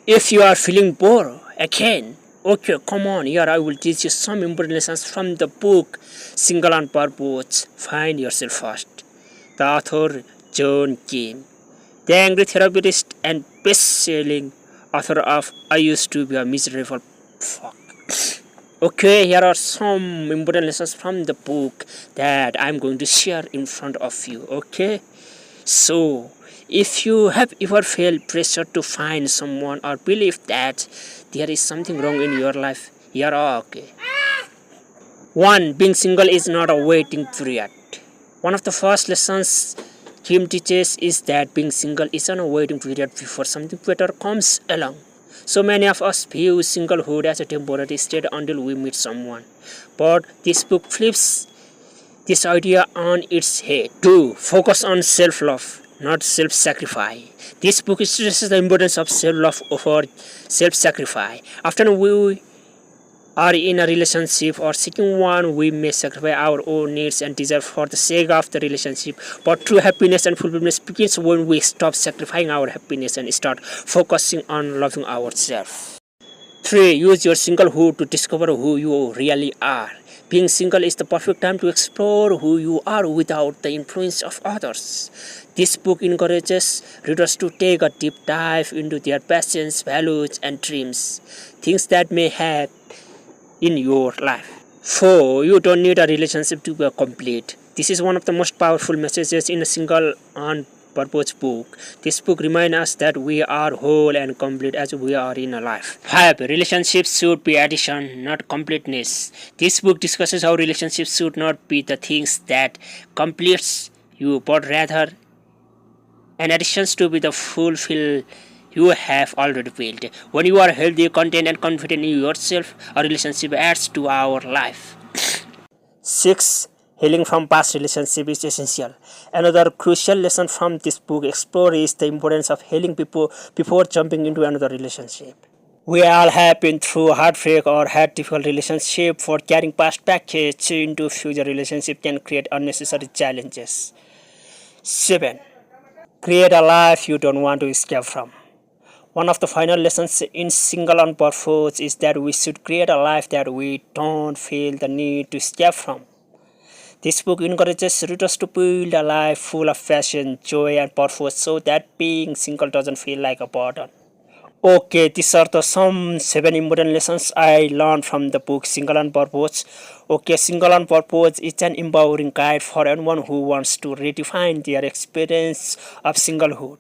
If you are feeling bored again, okay, come on, here I will teach you some important lessons from the book Single on Purpose. Find yourself first. The author John Kim, the angry therapist and best-selling author of I Used to Be a Miserable Fuck. Okay, here are some important lessons from the book that I'm going to share in front of you. Okay, so if you have ever felt pressure to find someone or believe that there is something wrong in your life, here are okay. 1. Being single is not a waiting period. One of the first lessons Kim teaches is that being single is not a waiting period before something better comes along. So many of us view singlehood as a temporary state until we meet someone. But this book flips this idea on its head. 2. Focus on self-love, not self-sacrifice. This book stresses the importance of self-love over self-sacrifice. Often we are in a relationship or seeking one, we may sacrifice our own needs and desires for the sake of the relationship. But true happiness and fulfillment begins when we stop sacrificing our happiness and start focusing on loving ourselves. 3. Use your singlehood to discover who you really are. Being single is the perfect time to explore who you are without the influence of others. This book encourages readers to take a deep dive into their passions, values, and dreams, things that may have in your life. 4. You don't need a relationship to be complete. This is one of the most powerful messages in a Single on Purpose book. This book reminds us that we are whole and complete as we are in a life. 5. Relationships should be addition, not completeness. This book discusses how relationships should not be the things that completes you, but rather an addition to be the fulfill you have already built. When you are healthy, content, and confident in yourself, a relationship adds to our life. 6. Healing from past relationship is essential. Another crucial lesson from this book explores the importance of healing people before jumping into another relationship. We all have been through heartbreak or had difficult relationship, for carrying past baggage into future relationship can create unnecessary challenges. 7. Create a life you don't want to escape from. One of the final lessons in Single on Purpose is that we should create a life that we don't feel the need to escape from. This book encourages readers to build a life full of passion, joy, and purpose so that being single doesn't feel like a burden. Okay, these are the some 7 important lessons I learned from the book Single on Purpose. Okay, Single on Purpose is an empowering guide for anyone who wants to redefine their experience of singlehood.